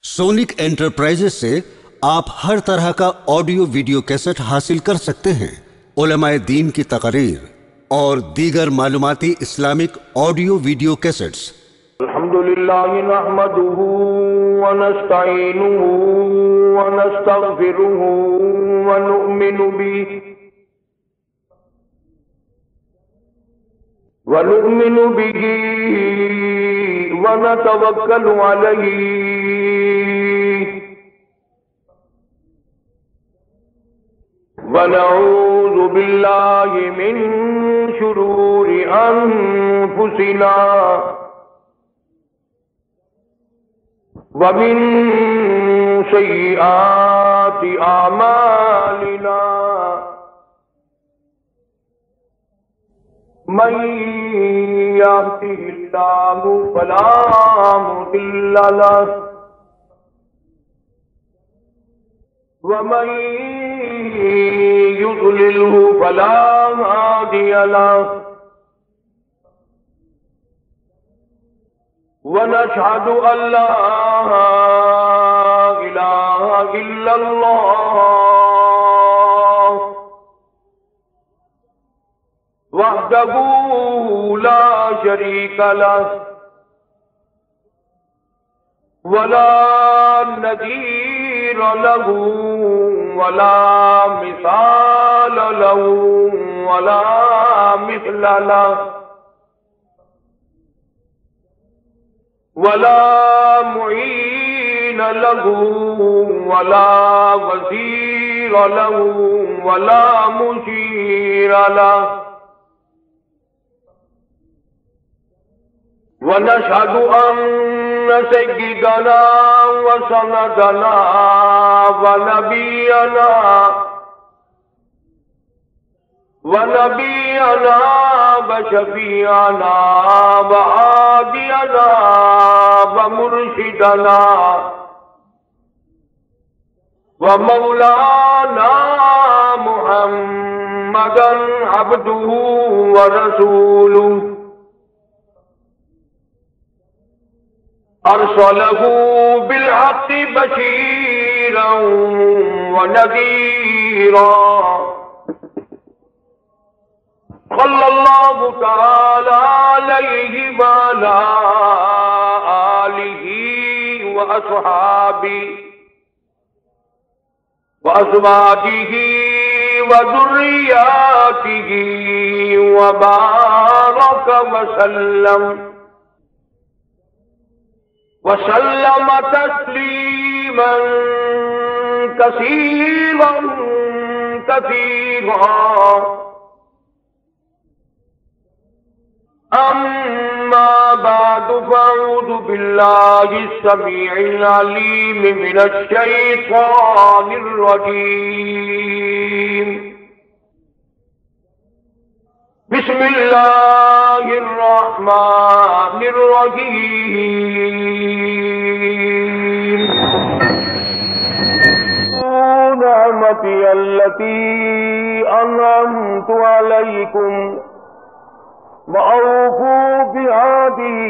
Sonic enterprises سے آپ ہر طرح کا آڈیو ویڈیو کیسٹ حاصل کر سکتے ہیں۔ علماء دین کی تقاریر اور دیگر معلوماتی اسلامک آڈیو ویڈیو کیسٹس۔ الحمدللہ نحمدہ ونستعینہ ونستغفرہ ونؤمن بہ ونتوکل علیہ ونعوذ باللہ من شرور انفسنا ومن سیئات اعمالنا من یهده اللہ فلا مضل له ومن يضلله فلا هادي له ونشهد أن لا إله إلا الله وحده لا شريك له ولا نذير له ولا مثال له ولا مثل له ولا معين له ولا وزير له ولا مشير له ونشهد أن سيدنا وسندنا ونبينا وشفيعنا وهادينا ومرشدنا ومولانا محمدا عبده ورسوله أرسله بالحق بشيرا ونذيرا صلى الله تعالى عليه وعلى آله وأصحابه وأزواجه وذرياته وبارك وسلم تسليما كثيرا أما بعد فأعوذ بالله السميع العليم من الشيطان الرجيم بسم الله الرحمن الرحيم نعمتي التي أنعمت عليكم وأوفوا بعهدي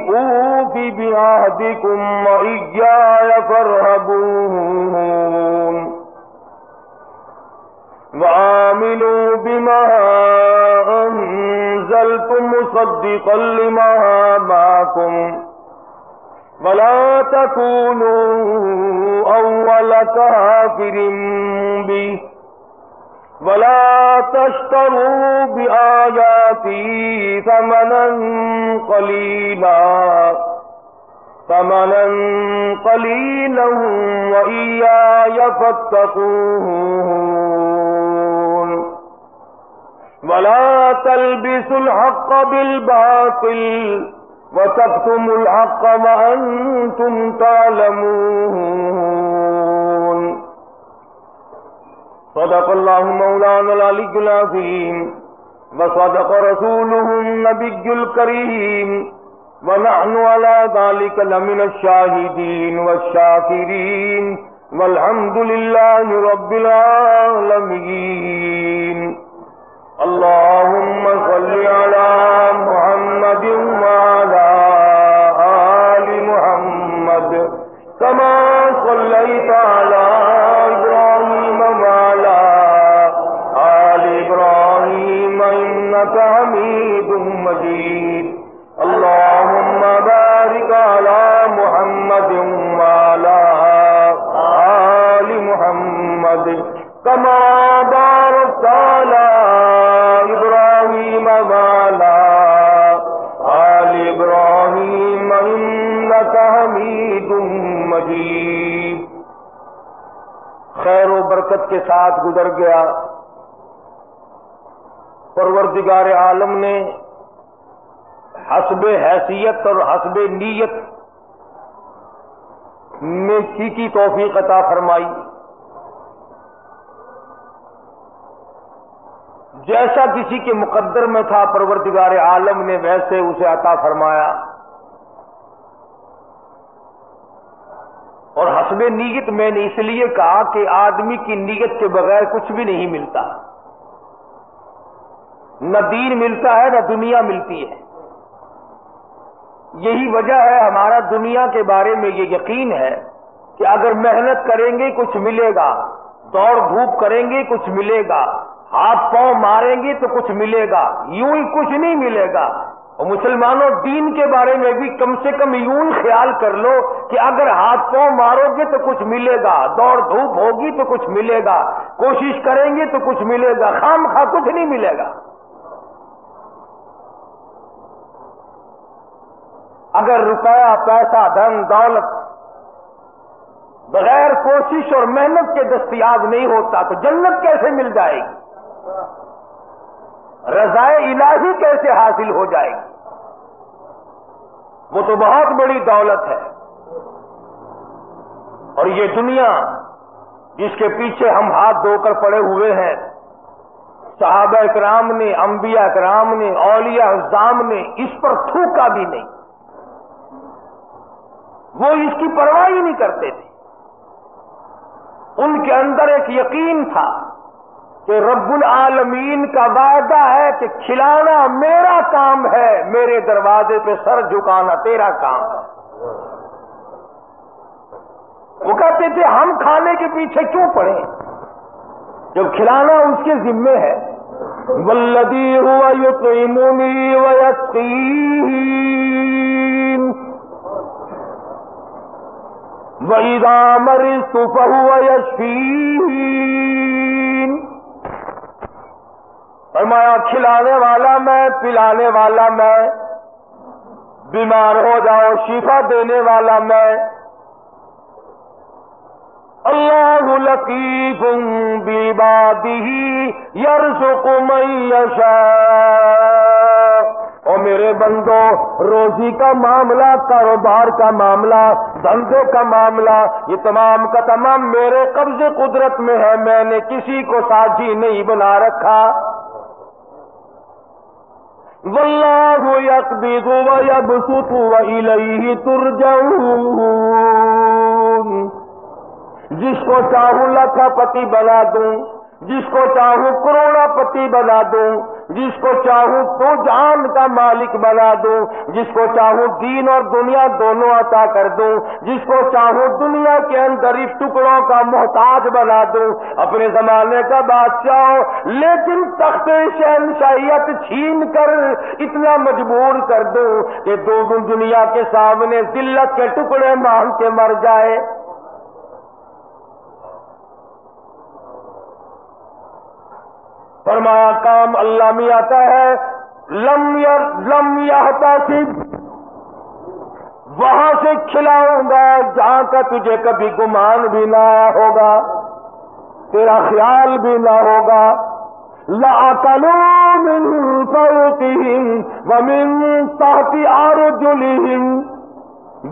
أوف بعهدكم وإياي فارهبون وآمنوا بما أنزلت مصدقا لما معكم ولا تكونوا أول كافر به ولا تشتروا بآياتي ثمنا قليلا وإياي فاتقون ولا تلبسوا الحق بالباطل وتكتموا الحق وأنتم تعلمون صدق الله مولانا العلي العظيم وصدق رسوله النبي الكريم ونحن على ذلك لمن الشاهدين والشاكرين والحمد لله رب العالمين اللهم صل على محمد وعلى آل محمد كما صليت على إبراهيم وعلى آل إبراهيم إنك حميد مجيد اللهم بارك على محمد وعلى آل محمد كما باركت على إبراهيم وعلى آل إبراهيم إنك حميد مجيد. خیر و برکت کے ساتھ گزر گیا. پروردگار عالم نے حسب حیثیت اور حسب نیت نیکی کی توفیق عطا فرمائی. جیسا کسی کے مقدر میں تھا پروردگار عالم نے ویسے اسے عطا فرمایا. اور حسب نیت میں نے اس لیے کہا کہ آدمی کی نیت کے بغیر کچھ بھی نہیں ملتا. نہ دین ملتا ہے نہ دنیا ملتی ہے. یہی وجہ ہے ہمارا دنیا کے بارے میں یہ یقین ہے کہ اگر محنت کریں گے کچھ ملے گا, دوڑ دھوپ کریں گے کچھ ملے گا, ہاتھ پاؤں ماریں گے تو کچھ ملے گا, یوں ہی کچھ نہیں ملے گا. اور مسلمانوں دین کے بارے میں بھی کم سے کم یوں خیال کر لو کہ اگر ہاتھ پاؤں مارو گے تو کچھ ملے گا, دوڑ دھوپ ہوگی تو کچھ ملے گا, کوشش کریں گے تو کچھ ملے گا, خام خواہ کچھ نہیں ملے گا. اگر روپیہ پیسہ دھن دولت بغیر کوشش اور محنت کے دستیاب نہیں ہوتا تو جنت کیسے مل جائے گی, رضائے الہی کیسے حاصل ہو جائے گی؟ وہ تو بہت بڑی دولت ہے. اور یہ دنیا جس کے پیچھے ہم ہاتھ دھو کر پڑے ہوئے ہیں, صحابہ کرام نے, انبیاء کرام نے, اولیاء اعظام نے اس پر تھوکا بھی نہیں. وہ اس کی پرواہ ہی نہیں کرتے تھے. ان کے اندر ایک یقین تھا کہ رب العالمین کا وعدہ ہے کہ کھلانا میرا کام ہے, میرے دروازے پہ سر جھکانا تیرا کام ہے. وہ کہتے تھے ہم کھانے کے پیچھے کیوں پڑے جب کھلانا اس کے ذمے ہے. والذی هو یطعمنی ویسقین وَإِذَا مَرِضْتُ فَهُوَ يَشْفِينِ. فرمایا کھلانے والا میں, پلانے والا میں, بیمار ہو جاؤ شفا دینے والا میں. اللہ لطیف بعبادہ یرزق من یشاء. اور میرے بندو, روزی کا معاملہ, کاروبار کا معاملہ, دھندے کا معاملہ, یہ تمام کا تمام میرے قبض قدرت میں ہے. میں نے کسی کو ساجی نہیں بنا رکھا. واللہ یقبض ویبسط والیہ ترجعون. جس کو چاہوں لاکھا پتی بنا دوں, جس کو چاہوں کروڑا پتی بنا دوں, جس کو چاہوں تو جان کا مالک بنا دوں, جس کو چاہوں دین اور دنیا دونوں عطا کر دوں, جس کو چاہوں دنیا کے اندر اس ٹکڑوں کا محتاج بنا دوں, اپنے زمانے کا بادشاہ ہو, لیکن تخت شہنشاہیت چھین کر اتنا مجبور کر دوں کہ دو دنیا کے سامنے ذلت کے ٹکڑے مانگ کے مر جائے. فرمایا کام اللہ میں آتا ہے. لم یحتسب, وہاں سے کھلاؤں گا جہاں کا تجھے کبھی گمان بھی نہ آیا ہوگا, تیرا خیال بھی نہ ہوگا. لَأَكَلُوا مِن فَوْقِهِمْ وَمِن تَحْتِ أَرْجُلِهِمْ.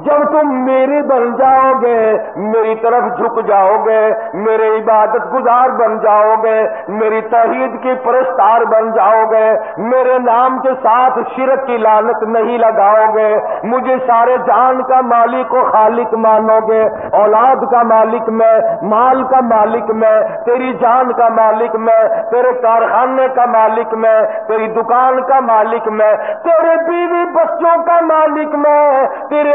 جب تم میرے بن جاؤ گے, میری طرف جھک جاؤ گے, میرے عبادت گزار بن جاؤ گے, میری توحید کی پرستار بن جاؤ گے, میرے نام کے ساتھ شرک کی لعنت نہیں لگاؤ گے, مجھے سارے جان کا مالک و خالق مانو گے, اولاد کا مالک میں, مال کا مالک میں, تیری جان کا مالک میں, تیرے کارخانے کا مالک میں, تیری دکان کا مالک میں, تیرے بیوی بچوں کا مالک میں, تیرے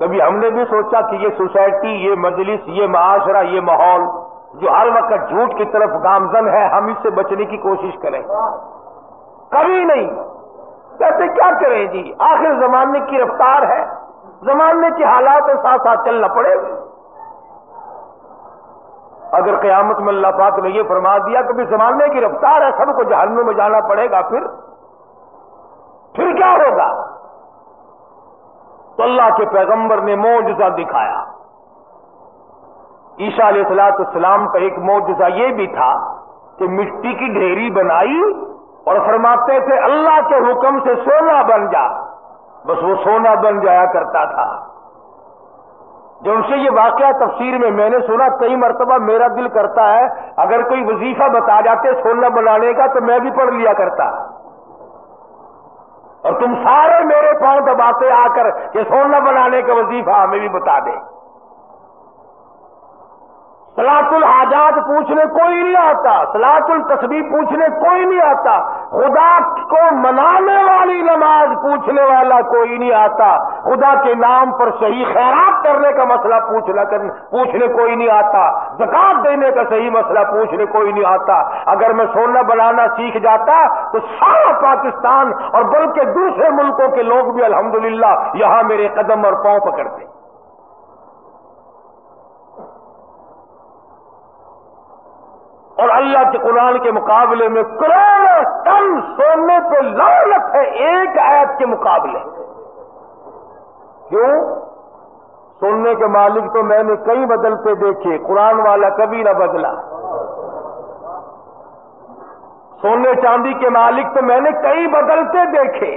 کبھی ہم نے بھی سوچا کہ یہ سوسائٹی، یہ مجلس، یہ معاشرہ، یہ ماحول جو ہر وقت جھوٹ کی طرف گامزن ہے، ہم اس سے بچنے کی کوشش کریں؟ کبھی نہیں۔ کہتے کیا کریں جی، آخر زمانے کی رفتار ہے، زمانے کے حالات کے ساتھ ساتھ چلنا پڑے گا۔ اگر قیامت میں اللہ پاک نے یہ فرما دیا کہ زمانے کی رفتار ہے، سب کو جہنم میں جانا پڑے گا، پھر کیا ہوگا؟ تو اللہ کے پیغمبر نے معجزہ دکھایا۔ عیسیٰ علیہ السلام کا ایک معجزہ یہ بھی تھا کہ مٹی کی ڈھیری بنائی اور فرماتے تھے اللہ کے حکم سے سونا بن جا، بس وہ سونا بن جایا کرتا تھا۔ جب ان سے یہ واقعہ تفسیر میں نے سنا، کئی مرتبہ میرا دل کرتا ہے اگر کوئی وظیفہ بتا جاتے سونا بنانے کا تو میں بھی پڑھ لیا کرتا، اور تم سارے میرے پاؤں دباتے آ کر کہ سونا بنانے کا وظیفہ ہمیں بھی بتا دے۔ صلاۃ الحاجات پوچھنے کوئی نہیں آتا، صلاۃ التسبیح پوچھنے کوئی نہیں آتا، خدا کو منانے والی نماز پوچھنے والا کوئی نہیں آتا، خدا کے نام پر صحیح خیرات کرنے کا مسئلہ پوچھنے کوئی نہیں آتا، زکات دینے کا صحیح مسئلہ پوچھنے کوئی نہیں آتا۔ اگر میں سونا بنانا سیکھ جاتا تو سارا پاکستان اور بلکہ دوسرے ملکوں کے لوگ بھی الحمدللہ یہاں میرے قدم اور پاؤں پکڑتے۔ اور اللہ کے قرآن کے مقابلے میں کروڑوں ٹن سونے پہ لعنت ہے ایک آیت کے مقابلے۔ کیوں؟ سونے کے مالک تو میں نے کئی بدلتے دیکھے، قرآن والا کبھی نہ بدلا۔ سونے چاندی کے مالک تو میں نے کئی بدلتے دیکھے،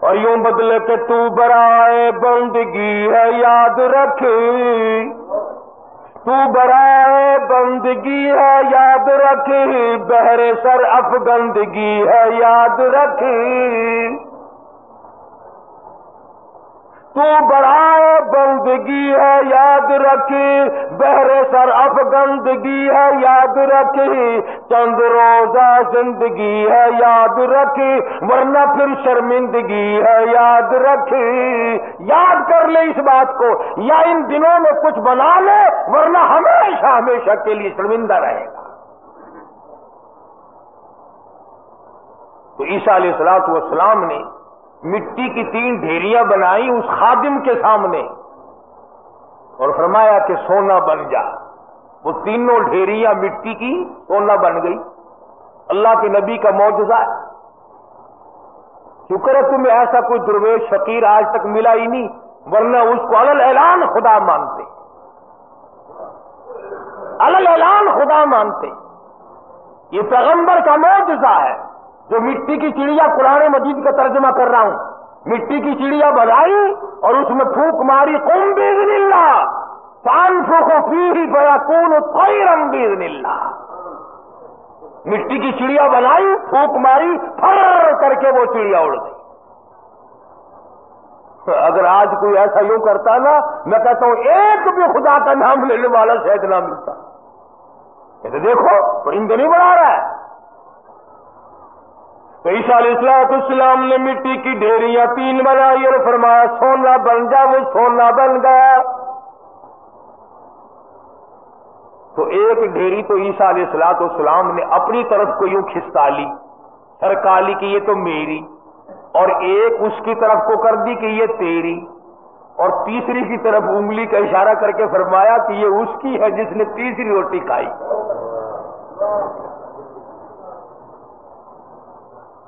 اور یوں بدلے کہ تو برائے بندگی ہے یاد رکھ، تو برائے بندگی ہے یاد رکھ، بہر سر افگندگی ہے یاد رکھ، تو برائے بندگی ہے یاد رکھ، بہر سر افگندگی ہے یاد رکھ، چند روزہ زندگی ہے یاد رکھ، ورنہ پھر شرمندگی ہے یاد رکھ۔ یاد کر لے اس بات کو، یا ان دنوں میں کچھ بنا لے ورنہ ہمیشہ ہمیشہ کے لیے شرمندہ رہے گا۔ تو عیسیٰ علیہ السلام نے مٹی کی 3 ڈھیریاں بنائی اس خادم کے سامنے اور فرمایا کہ سونا بن جا۔ وہ تینوں ڈھیریاں مٹی کی سونا بن گئی۔ اللہ کے نبی کا معجزہ ہے۔ شکر ہے تمہیں ایسا کوئی درویش فقیر آج تک ملا ہی نہیں، ورنہ اس کو علل اعلان خدا مانتے، علل اعلان خدا مانتے۔ یہ پیغمبر کا معجزہ ہے جو مٹی کی چڑیا، قرآن مجید کا ترجمہ کر رہا ہوں، مٹی کی چڑیا بنائی اور اس میں پھونک ماری، قم باذن اللہ فانفخ فیہ فیکون طیرا باذن اللہ۔ مٹی کی چڑیا بنائی، پھونک ماری، پھر کر کے وہ چڑیا اڑ گئی۔ اگر آج کوئی ایسا یوں کرتا نا، میں کہتا ہوں ایک بھی خدا کا نام لینے والا شاید نہ ملتا۔ یہ دیکھو پرندے نہیں بنا رہا ہے۔ تو عیسیٰ علیہ السلام نے مٹی کی ڈھیریاں 3 بنائی اور فرمایا سونا بن جا، وہ سونا بن گیا۔ تو ایک ڈھیری تو عیسیٰ علیہ السلام نے اپنی طرف کو یوں کھستا لی، سرکا لی کہ یہ تو میری، اور ایک اس کی طرف کو کر دی کہ یہ تیری، اور تیسری کی طرف انگلی کا اشارہ کر کے فرمایا کہ یہ اس کی ہے جس نے تیسری روٹی کھائی۔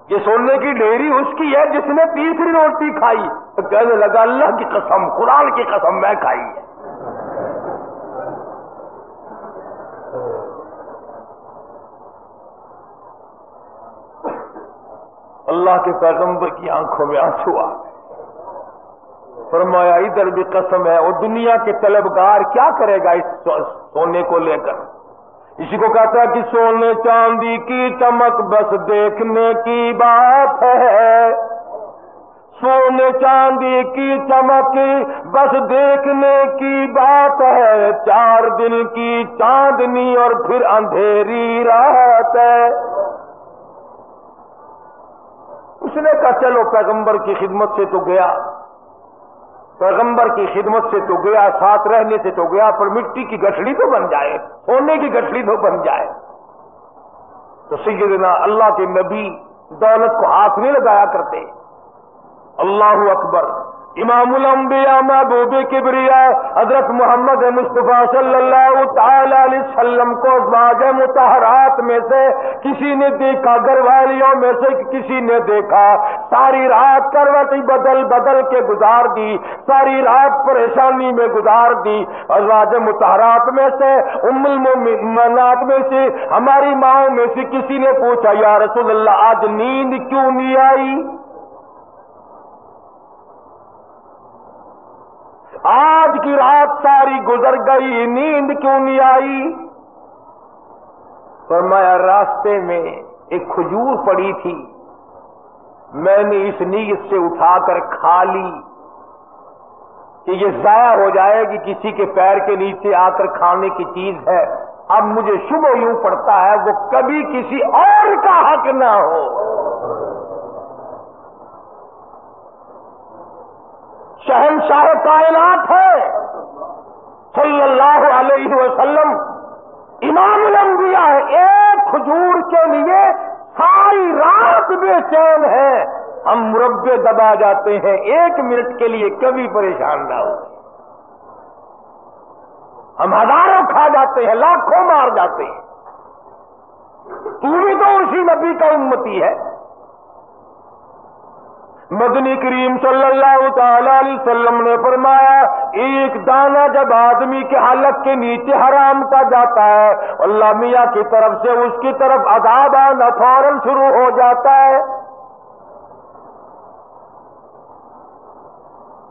یہ سونے کی ڈھیری اس کی ہے جس نے تیسری روٹی کھائی۔ تو کہنے لگا اللہ کی قسم، قرآن کی قسم میں کھائی ہے۔ اللہ کے پیغمبر کی آنکھوں میں آنسو آ گئے۔ فرمایا ادھر بھی قسم ہے، اور دنیا کے طلبگار کیا کرے گا اس سونے کو لے کر؟ اسی کو کہتا ہے کہ سونے چاندی کی چمک بس دیکھنے کی بات ہے، سونے چاندی کی چمک بس دیکھنے کی بات ہے، 4 دن کی چاندنی اور پھر اندھیری رات ہے۔ اس نے کہا چلو پیغمبر کی خدمت سے تو گیا، پیغمبر کی خدمت سے تو گیا، ساتھ رہنے سے تو گیا، پر مٹی کی گٹھڑی تو بن جائے، سونے کی گٹھڑی تو بن جائے۔ تو سیدنا اللہ کے نبی دولت کو ہاتھ نہیں لگایا کرتے۔ اللہ اکبر۔ امام الانبیاء محبوب کبریاء حضرت محمد مصطفیٰ صلی اللہ تعالی علیہ وسلم کو ازواج مطہرات میں سے کسی نے دیکھا، گھر والیوں میں سے کسی نے دیکھا، ساری رات کروٹیں بدل بدل کے گزار دی، ساری رات پریشانی میں گزار دی۔ ازواج مطہرات میں سے ام المؤمنات میں سے ہماری ماؤں میں سے کسی نے پوچھا، یا رسول اللہ آج نیند کیوں نہیں آئی؟ آج کی رات ساری گزر گئی، نیند کیوں نہیں آئی؟ فرمایا راستے میں ایک کھجور پڑی تھی، میں نے اس نیت سے اٹھا کر کھا لی کہ یہ ضائع ہو جائے گی، کسی کے پیر کے نیچے آ کر کھانے کی چیز ہے۔ اب مجھے شبہ یوں پڑتا ہے وہ کبھی کسی اور کا حق نہ ہو۔ شہنشاہ کائنات ہے صلی اللہ علیہ وسلم، امام الانبیاء ہے، ایک کھجور کے لیے ساری رات بے چین ہے۔ ہم مربے دبا جاتے ہیں، ایک منٹ کے لیے کبھی پریشان نہ ہو۔ ہم ہزاروں کھا جاتے ہیں، لاکھوں مار جاتے ہیں۔ تو بھی تو اسی نبی کا امتی ہے۔ مدنی کریم صلی اللہ تعالی علیہ وسلم نے فرمایا ایک دانہ جب آدمی کے حلق کے نیچے حرام کا جاتا ہے، اللہ میاں کی طرف سے اس کی طرف عذاب آنا فوراً شروع ہو جاتا ہے۔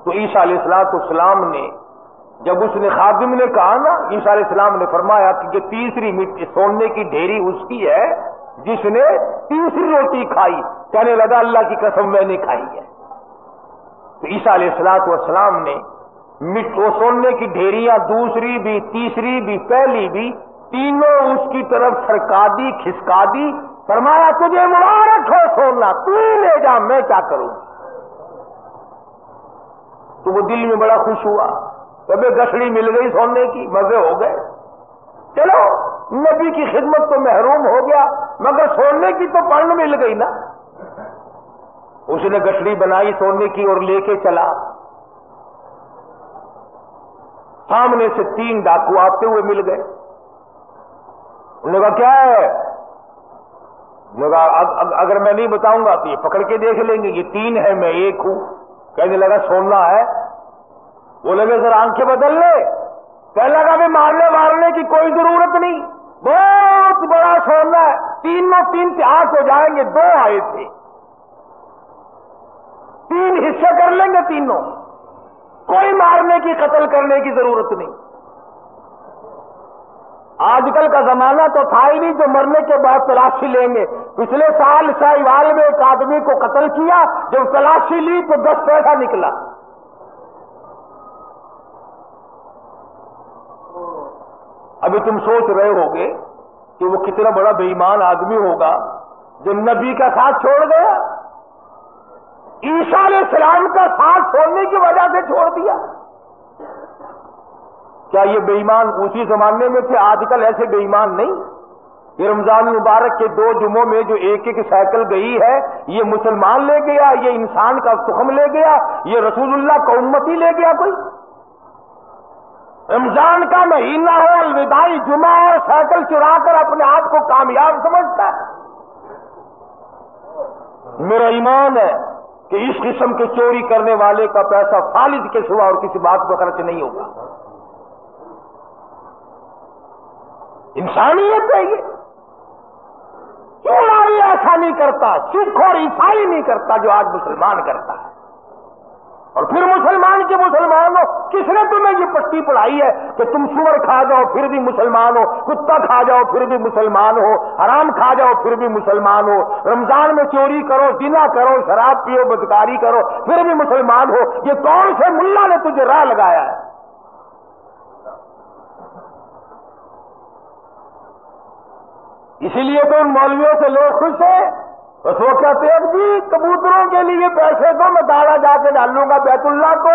تو عیسیٰ علیہ السلام نے جب اس نے خادم نے کہا نا، عیسیٰ علیہ السلام نے فرمایا کہ یہ تیسری مٹی سونے کی ڈھیری اس کی ہے جس نے تیسری روٹی کھائی، کہنے لگا اللہ کی قسم میں نے کھائی ہے۔ تو عیسیٰ علیہ السلام نے وہ سونے کی ڈھیریاں دوسری بھی، تیسری بھی، پہلی بھی، تینوں اس کی طرف سرکا دی، کھسکا دی، فرمایا تجھے مبارک ہو سونا، تو ہی لے جا، میں کیا کروں۔ تو وہ دل میں بڑا خوش ہوا، کبھی گٹھڑی مل گئی سونے کی، مزے ہو گئے، چلو نبی کی خدمت تو محروم ہو گیا مگر سونے کی تو پن مل گئی نا۔ اس نے گٹھڑی بنائی سونے کی اور لے کے چلا۔ سامنے سے 3 ڈاکو آتے ہوئے مل گئے۔ انہوں نے کہا کیا ہے؟ انہوں نے کہا اگر میں نہیں بتاؤں گا تو یہ پکڑ کے دیکھ لیں گے، یہ 3 ہے میں 1 ہوں۔ کہنے لگا سونا ہے؟ وہ لگے ذرا آنکھیں بدل لے، کہنے لگا بھی مارنے کی کوئی ضرورت نہیں، بہت بڑا سونا ہے، 3 اتحاد ہو جائیں گے، 2 آئے تھے، 3 حصے کر لیں گے تینوں، کوئی مارنے کی قتل کرنے کی ضرورت نہیں۔ آج کل کا زمانہ تو تھا ہی نہیں جو مرنے کے بعد تلاشی لیں گے۔ پچھلے سال ساہیوال میں ایک آدمی کو قتل کیا، جب تلاشی لی تو 10 پیسہ نکلا۔ ابھی تم سوچ رہے ہوگے کہ وہ کتنا بڑا بے ایمان آدمی ہوگا جو نبی کا ساتھ چھوڑ گیا، عیسیٰ علیہ السلام کا ساتھ چھوڑنے کی وجہ سے چھوڑ دیا۔ کیا یہ بے ایمان اسی زمانے میں تھے؟ آج کل ایسے بے ایمان نہیں۔ یہ رمضان مبارک کے 2 جمعوں میں جو ایک سائیکل گئی ہے، یہ مسلمان لے گیا، یہ انسان کا تخم لے گیا، یہ رسول اللہ کا امتی لے گیا کوئی؟ رمضان کا مہینہ ہو، الوداعی جمعہ اور سائیکل چرا کر اپنے آپ کو کامیاب سمجھتا ہے۔ میرا ایمان ہے کہ اس قسم کے چوری کرنے والے کا پیسہ فالج کے سوا اور کسی بات پر خرچ نہیں ہوگا۔ انسانیت ہے یہ، کیوں آئی ایسا نہیں کرتا؟ سکھ اور عیسائی نہیں کرتا جو آج مسلمان کرتا ہے۔ اور پھر مسلمان کے مسلمان ہو، کس نے تمہیں یہ پٹی پڑھائی ہے کہ تم سور کھا جاؤ پھر بھی مسلمان ہو، کتا کھا جاؤ پھر بھی مسلمان ہو، حرام کھا جاؤ پھر بھی مسلمان ہو، رمضان میں چوری کرو، زنا کرو، شراب پیو، بدکاری کرو پھر بھی مسلمان ہو؟ یہ کون سے ملا نے تجھے راہ لگایا ہے؟ اسی لیے تو ان مولویوں سے لوگ خوش ہیں، بس وہ کہتے ہیں جی کبوتروں کے لیے پیسے دو، میں داڑا جا کے ڈالوں گا بیت اللہ کو،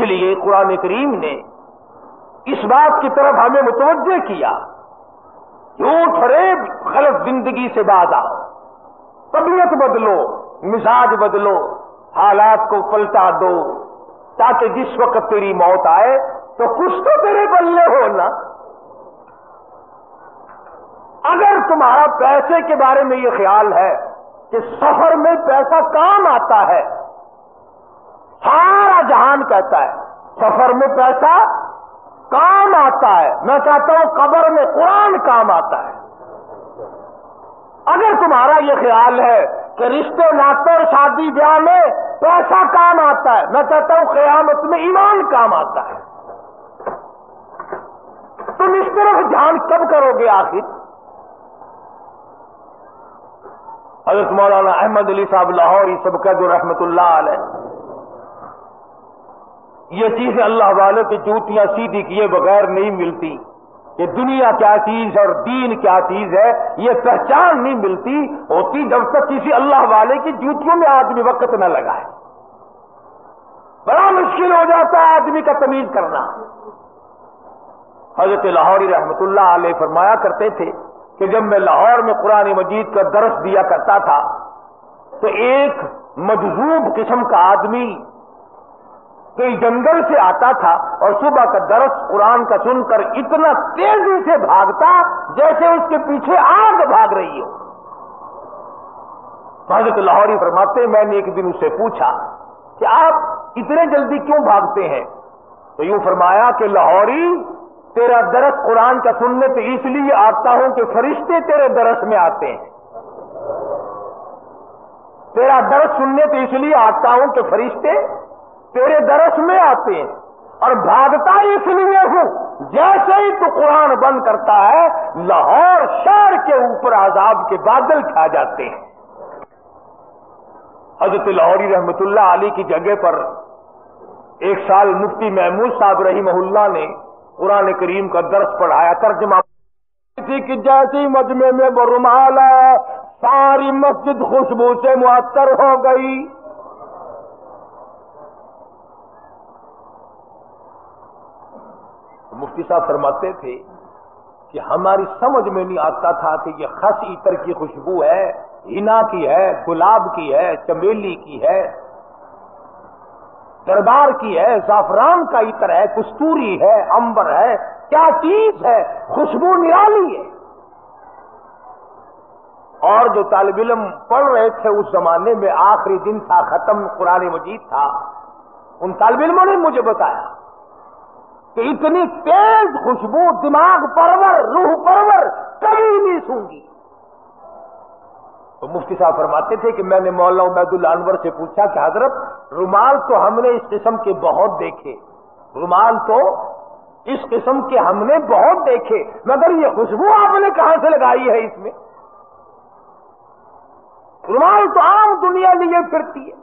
اس لیے قرآن کریم نے اس بات کی طرف ہمیں متوجہ کیا، جھوٹ فریب غلط زندگی سے باز آؤ، طبیعت بدلو، مزاج بدلو، حالات کو پلٹا دو، تاکہ جس وقت تیری موت آئے تو کچھ تو تیرے بلے ہو نا۔ اگر تمہارا پیسے کے بارے میں یہ خیال ہے کہ سفر میں پیسہ کام آتا ہے، سارا جہان کہتا ہے سفر میں پیسہ کام آتا ہے، میں کہتا ہوں قبر میں قرآن کام آتا ہے۔ اگر تمہارا یہ خیال ہے کہ رشتے ناطے اور شادی بیاہ میں پیسہ کام آتا ہے، میں کہتا ہوں قیامت میں ایمان کام آتا ہے۔ تم اس طرف دھیان کب کرو گے آخر؟ حضرت مولانا احمد علی صاحب لاہوری سبقت رحمت اللہ علیہ، یہ چیزیں اللہ والوں کی جوتیاں سیدھی کیے بغیر نہیں ملتی کہ دنیا کیا چیز اور دین کیا چیز ہے، یہ پہچان نہیں ملتی ہوتی جب تک کسی اللہ والے کی جوتیوں میں آدمی وقت نہ لگائے۔ بڑا مشکل ہو جاتا ہے آدمی کا تمیز کرنا۔ حضرت لاہوری رحمت اللہ علیہ فرمایا کرتے تھے کہ جب میں لاہور میں قرآن مجید کا درس دیا کرتا تھا تو ایک مجذوب قسم کا آدمی کوئی جنگل سے آتا تھا اور صبح کا درس قرآن کا سن کر اتنا تیزی سے بھاگتا جیسے اس کے پیچھے آگ بھاگ رہی ہو۔ حضرت لاہوری فرماتے میں نے ایک دن اس سے پوچھا کہ آپ اتنے جلدی کیوں بھاگتے ہیں؟ تو یوں فرمایا کہ لاہوری، تیرا درس قرآن کا سننے تو اس لیے آتا ہوں کہ فرشتے تیرے درس میں آتے ہیں، تیرا درس سننے تو اس لیے آتا ہوں کہ فرشتے تیرے درس میں آتے ہیں، اور بھاگتا اس لیے ہوں جیسے ہی تو قرآن بند کرتا ہے لاہور شہر کے اوپر عذاب کے بادل چھا جاتے ہیں۔ حضرت لاہوری رحمت اللہ علیہ کی جگہ پر ایک سال مفتی محمود صاحب رحمہ اللہ نے قرآن کریم کا درس پڑھایا، ترجمہ تھی کہ جیسی مجمع میں وہ رومال آیا ساری مسجد خوشبو سے معطر ہو گئی۔ مفتی صاحب فرماتے تھے کہ ہماری سمجھ میں نہیں آتا تھا کہ یہ خس عطر کی خوشبو ہے، حنا کی ہے، گلاب کی ہے، چمیلی کی ہے، دربار کی ہے، زعفران کا عطر ہے، کستوری ہے، عنبر ہے، کیا چیز ہے، خوشبو نرالی ہے۔ اور جو طالب علم پڑھ رہے تھے اس زمانے میں آخری دن تھا، ختم قرآن مجید تھا، ان طالب علموں نے مجھے بتایا کہ اتنی تیز خوشبو دماغ پرور، روح پرور کبھی نہیں سونگی۔ تو مفتی صاحب فرماتے تھے کہ میں نے مولانا عبید اللہ انور سے پوچھا کہ حضرت رومال تو ہم نے اس قسم کے بہت دیکھے، رومال تو اس قسم کے ہم نے بہت دیکھے، مگر یہ خوشبو آپ نے کہاں سے لگائی ہے اس میں؟ رومال تو عام دنیا لیے پھرتی ہے،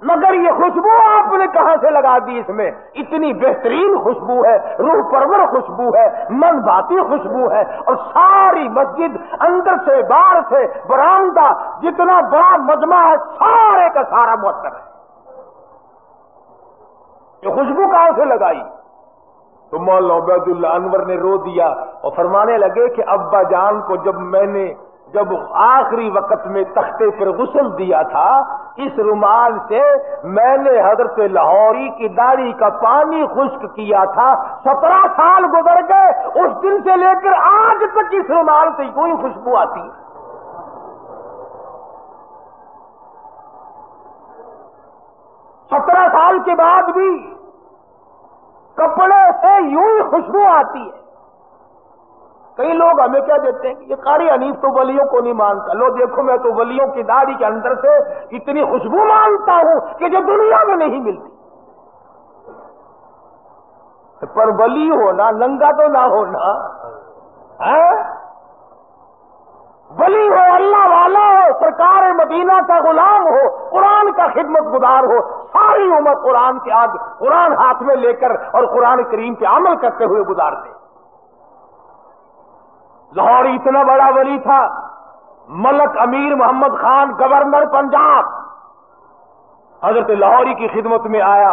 مگر یہ خوشبو آپ نے کہاں سے لگا دی اس میں؟ اتنی بہترین خوشبو ہے، روح پرور خوشبو ہے، من بھاتی خوشبو ہے، اور ساری مسجد اندر سے باہر سے برآمدہ جتنا بڑا مجمع ہے سارے کا سارا معطر ہے۔ یہ خوشبو کہاں سے لگائی؟ تو مولانا عبید اللہ انور نے رو دیا اور فرمانے لگے کہ ابا جان کو جب آخری وقت میں تختے پر غسل دیا تھا اس رومال سے میں نے حضرت لاہوری کی داڑھی کا پانی خشک کیا تھا، 17 سال گزر گئے، اس دن سے لے کر آج تک اس رومال سے یوں ہی خوشبو آتی ہے۔ 17 سال کے بعد بھی کپڑے سے یوں ہی خوشبو آتی ہے۔ کئی لوگ ہمیں کیا دیتے ہیں کہ یہ قاری حنیف تو ولیوں کو نہیں مانتا، لو دیکھو میں تو ولیوں کی داڑھی کے اندر سے اتنی خوشبو مانتا ہوں کہ جو دنیا میں نہیں ملتی۔ پر ولی ہونا ننگا تو نہ ہونا، ولی ہو، اللہ والا ہو، سرکار مدینہ کا غلام ہو، قرآن کا خدمت گزار ہو، ساری عمر قرآن کے آگ قرآن ہاتھ میں لے کر اور قرآن کریم پہ عمل کرتے ہوئے گزارتے۔ لاہور اتنا بڑا ولی تھا، ملک امیر محمد خان گورنر پنجاب حضرت لاہوری کی خدمت میں آیا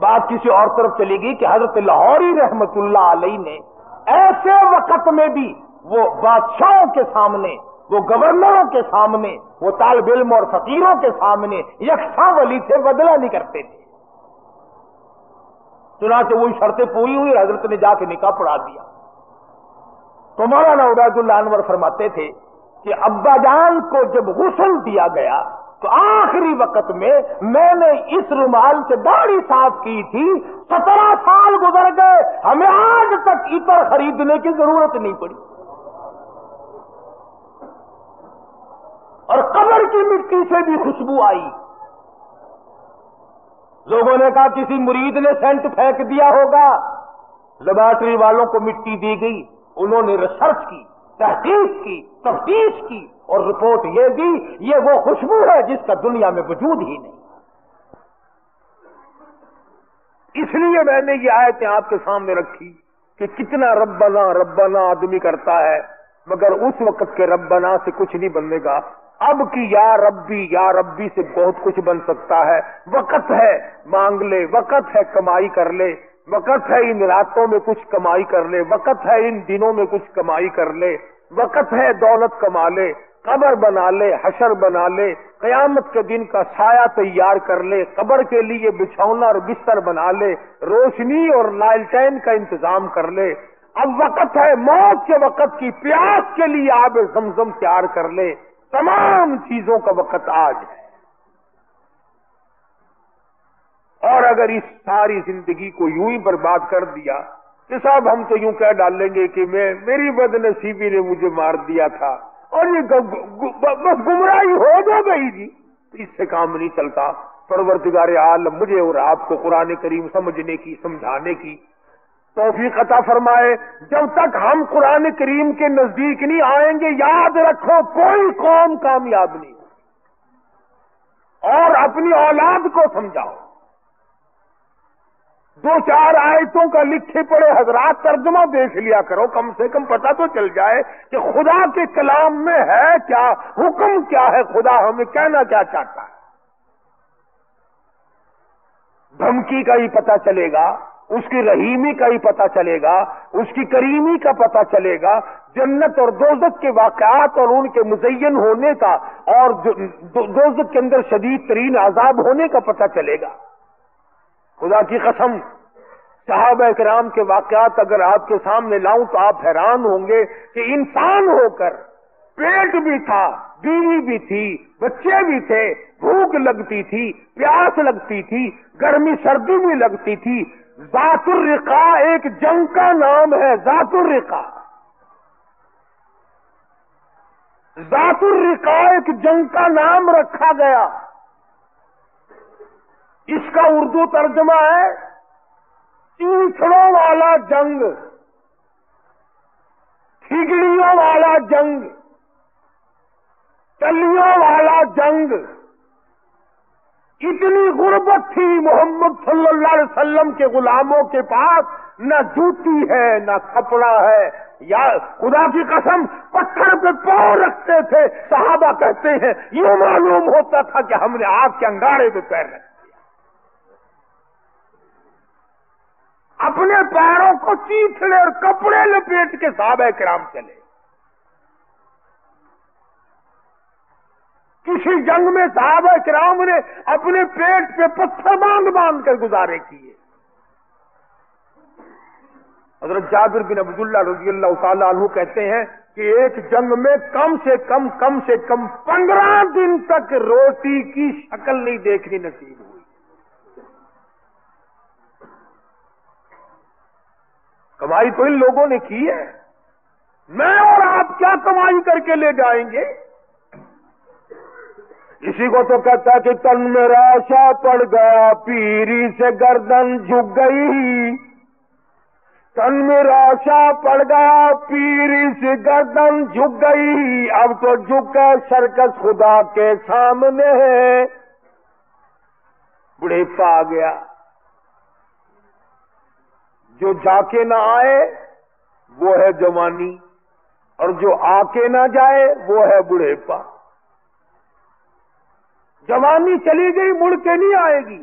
بات کسی اور طرف چلے گی کہ حضرت لاہوری رحمت اللہ علیہ نے ایسے وقت میں بھی وہ بادشاہوں کے سامنے، وہ گورنروں کے سامنے، وہ طالب علم اور فقیروں کے سامنے یکساں ولی تھے، بدلہ نہیں کرتے تھے۔ چنانچہ وہی شرطیں پوری ہوئی، حضرت نے جا کے نکاح پڑھا دیا۔ تو مولانا عبید اللہ انور فرماتے تھے کہ ابا جان کو جب غسل دیا گیا تو آخری وقت میں نے اس رومال سے داڑھی صاف کی تھی، 17 سال گزر گئے، ہمیں آج تک عطر خریدنے کی ضرورت نہیں پڑی۔ اور قبر کی مٹی سے بھی خوشبو آئی۔ لوگوں نے کہا کسی مرید نے سینٹ پھینک دیا ہوگا، لیبارٹری والوں کو مٹی دی گئی، انہوں نے ریسرچ کی، تحقیق کی، تفتیش کی، اور رپورٹ یہ دی یہ وہ خوشبو ہے جس کا دنیا میں وجود ہی نہیں۔ اس لیے میں نے یہ آیتیں آپ کے سامنے رکھی کہ کتنا ربنا ربنا آدمی کرتا ہے، مگر اس وقت کے ربنا سے کچھ نہیں بننے گا۔ اب کی یا ربی سے بہت کچھ بن سکتا ہے۔ وقت ہے مانگ لے، وقت ہے کمائی کر لے، وقت ہے ان راتوں میں کچھ کمائی کر لے، وقت ہے ان دنوں میں کچھ کمائی کر لے، وقت ہے دولت کما لے، قبر بنا لے، حشر بنا لے، قیامت کے دن کا سایہ تیار کر لے، قبر کے لیے بچھونا اور بستر بنا لے، روشنی اور لالٹین کا انتظام کر لے۔ اب وقت ہے موت کے وقت کی پیاس کے لیے آب زمزم تیار کر لے۔ تمام چیزوں کا وقت آج ہے۔ اور اگر اس ساری زندگی کو یوں ہی برباد کر دیا کہ صاحب ہم تو یوں کہہ ڈالیں گے کہ میری بد نصیبی نے مجھے مار دیا تھا، اور یہ بس گمراہی ہو جو گئی جی، تو اس سے کام نہیں چلتا۔ پروردگار عالم مجھے اور آپ کو قرآن کریم سمجھنے کی، سمجھانے کی توفیق عطا فرمائے۔ جب تک ہم قرآن کریم کے نزدیک نہیں آئیں گے، یاد رکھو کوئی قوم کامیاب نہیں۔ اور اپنی اولاد کو سمجھاؤ، 2-4 آیتوں کا لکھے پڑے حضرات ترجمہ دیکھ لیا کرو، کم سے کم پتہ تو چل جائے کہ خدا کے کلام میں ہے کیا، حکم کیا ہے، خدا ہمیں کہنا کیا چاہتا ہے۔ دھمکی کا ہی پتہ چلے گا، اس کی رحیمی کا ہی پتہ چلے گا، اس کی کریمی کا پتہ چلے گا، جنت اور دوزخ کے واقعات اور ان کے مزین ہونے کا، اور دوزخ کے اندر شدید ترین عذاب ہونے کا پتہ چلے گا۔ خدا کی قسم صحابہ کرام کے واقعات اگر آپ کے سامنے لاؤں تو آپ حیران ہوں گے کہ انسان ہو کر پیٹ بھی تھا، بیوی بھی تھی، بچے بھی تھے، بھوک لگتی تھی، پیاس لگتی تھی، گرمی سردی بھی لگتی تھی۔ ذات الرقا ایک جنگ کا نام ہے، ذات الرقا، ذات الرقا ایک جنگ کا نام رکھا گیا۔ اس کا اردو ترجمہ ہے چیچڑوں والا جنگ، ٹھگڑیوں والا جنگ، ٹلیوں والا جنگ۔ اتنی غربت تھی محمد صلی اللہ علیہ وسلم کے غلاموں کے پاس، نہ جوتی ہے نہ کپڑا ہے، یا خدا کی قسم پتھر پہ پاؤں رکھتے تھے۔ صحابہ کہتے ہیں یوں معلوم ہوتا تھا کہ ہم نے آگ کے انگارے پہ پیر رکھے۔ اپنے پیروں کو چیتڑے اور کپڑے لپیٹ کے صحابہ کرام چلے۔ کسی جنگ میں صحابہ کرام نے اپنے پیٹ پہ پتھر باندھ باندھ کر گزارے کیے۔ حضرت جابر بن عبداللہ رضی اللہ تعالیٰ عنہ کہتے ہیں کہ ایک جنگ میں کم سے کم 15 دن تک روٹی کی شکل نہیں دیکھنی نصیب ہوئی۔ کمائی تو ان لوگوں نے کی ہے، میں اور آپ کیا کمائی کر کے لے جائیں گے؟ اسی کو تو کہتا ہے کہ تن میں راشا پڑ گیا، پیری سے گردن جھک گئی۔ تن میں راشا پڑ گیا، پیری سے گردن جھک گئی، اب تو جھک کے سرکس خدا کے سامنے ہے۔ بڑھیپا آ گیا، جو جا کے نہ آئے وہ ہے جوانی، اور جو آ کے نہ جائے وہ ہے بڑھیپا۔ جوانی چلی گئی، مڑ کے نہیں آئے گی،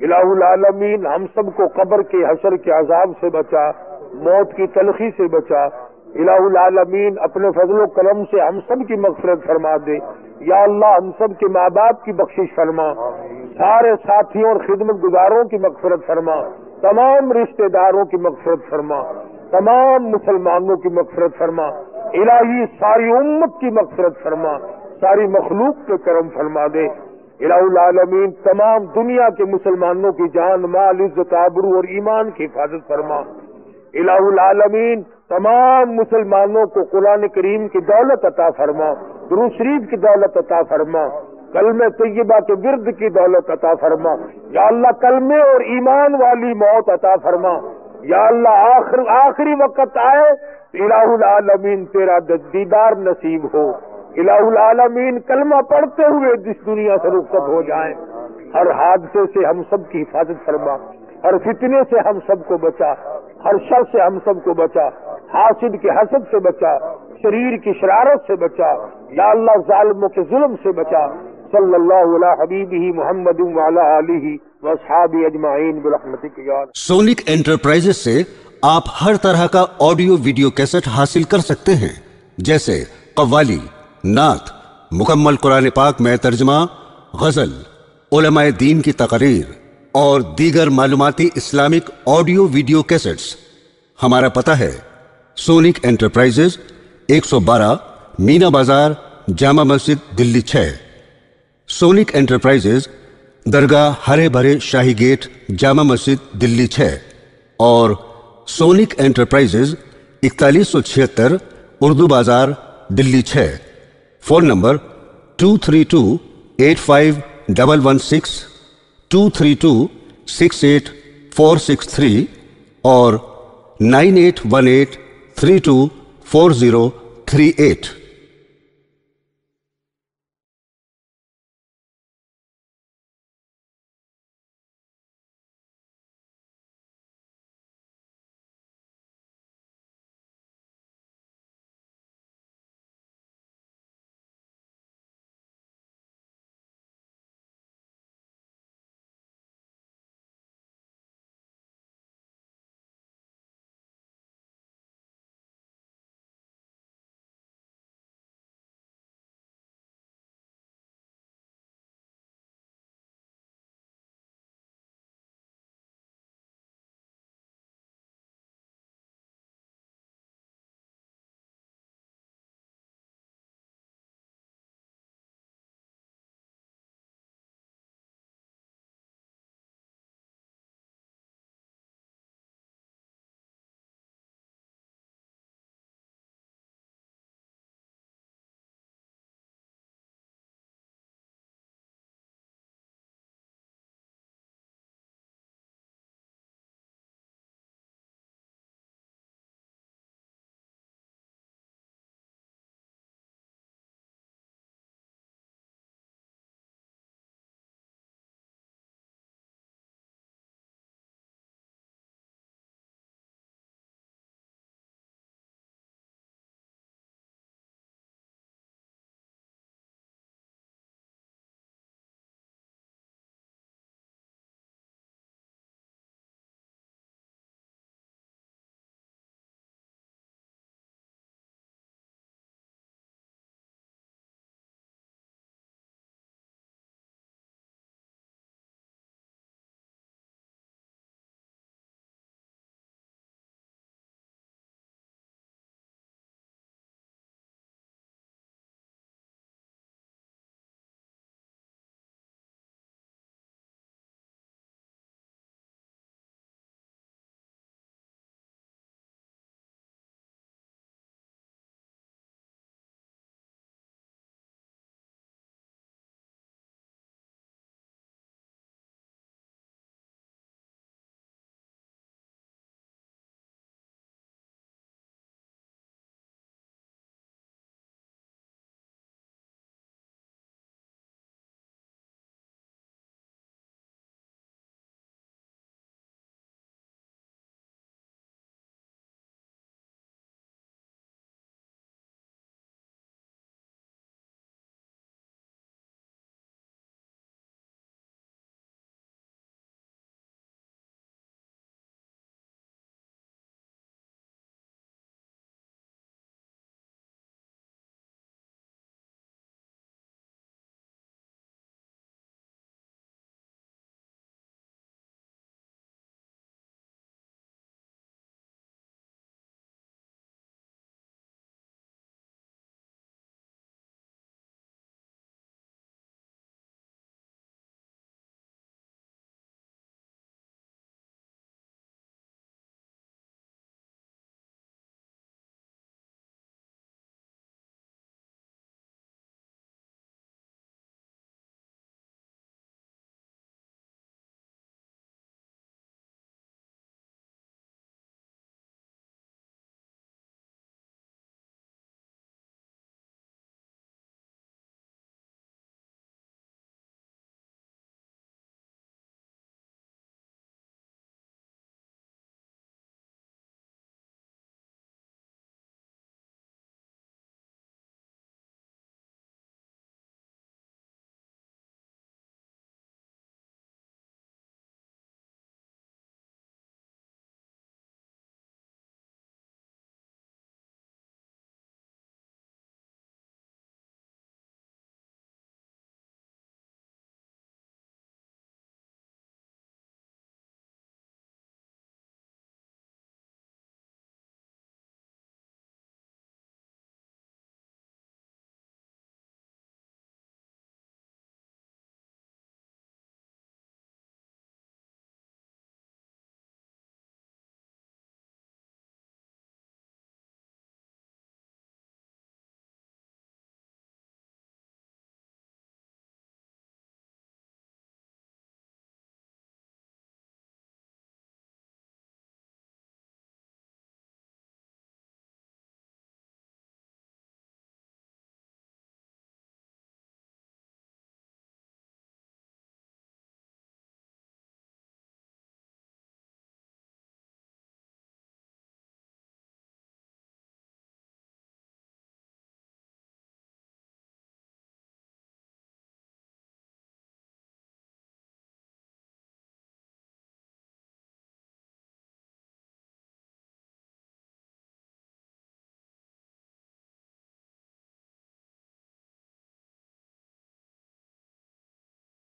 الہ العالمین ہم سب کو قبر کے حشر کے عذاب سے بچا، موت کی تلخی سے بچا۔ الہ العالمین اپنے فضل و کرم سے ہم سب کی مغفرت فرما دے۔ یا اللہ ہم سب کے ماں باپ کی بخشش فرما، سارے ساتھیوں اور خدمت گزاروں کی مغفرت فرما، تمام رشتہ داروں کی مغفرت فرما، تمام مسلمانوں کی مغفرت فرما۔ الہی ساری امت کی مغفرت فرما، ساری مخلوق پہ کرم فرما دے۔ الہ العالمین تمام دنیا کے مسلمانوں کی جان مال عزت آبرو اور ایمان کی حفاظت فرما۔ الہ العالمین تمام مسلمانوں کو قرآن کریم کی دولت عطا فرما، درود شریف کی دولت عطا فرما، کلمہ طیبہ کے ورد کی دولت عطا فرما۔ یا اللہ کلمے اور ایمان والی موت عطا فرما۔ یا اللہ آخری وقت آئے الہ العالمین تیرا دیدار نصیب ہو۔ الہ العالمین کلمہ پڑھتے ہوئے جس دنیا سے رخصت ہو جائیں، ہر حادثے سے ہم سب کی حفاظت فرما، ہر فتنے سے ہم سب کو بچا، ہر شر سے ہم سب کو بچا، حاسد کے حسد سے بچا، شریر کی شرارت سے بچا۔ یا اللہ ظالموں کے ظلم سے بچا۔ صلی اللہ علی حبیبہ محمد وعلی آلہ واصحابہ اجمعین برحمتک یا ارحم۔ سونک انٹرپرائزز سے آپ ہر طرح کا آڈیو ویڈیو کیسٹ حاصل کر سکتے ہیں، جیسے قوالی، نعت، مکمل قرآن پاک میں ترجمہ، غزل، علماء دین کی تقریر اور دیگر معلوماتی اسلامک آڈیو ویڈیو کیسٹس۔ ہمارا پتہ ہے سونک انٹرپرائزز 112 مینا بازار جامع مسجد دلی 6۔ سونک انٹرپرائزز درگاہ ہرے بھرے شاہی گیٹ جامع مسجد دلی 6 اور سونک انٹرپرائزز 4176 اردو بازار دلی 6۔ فون نمبر 23285116 23268463 اور 9818324038۔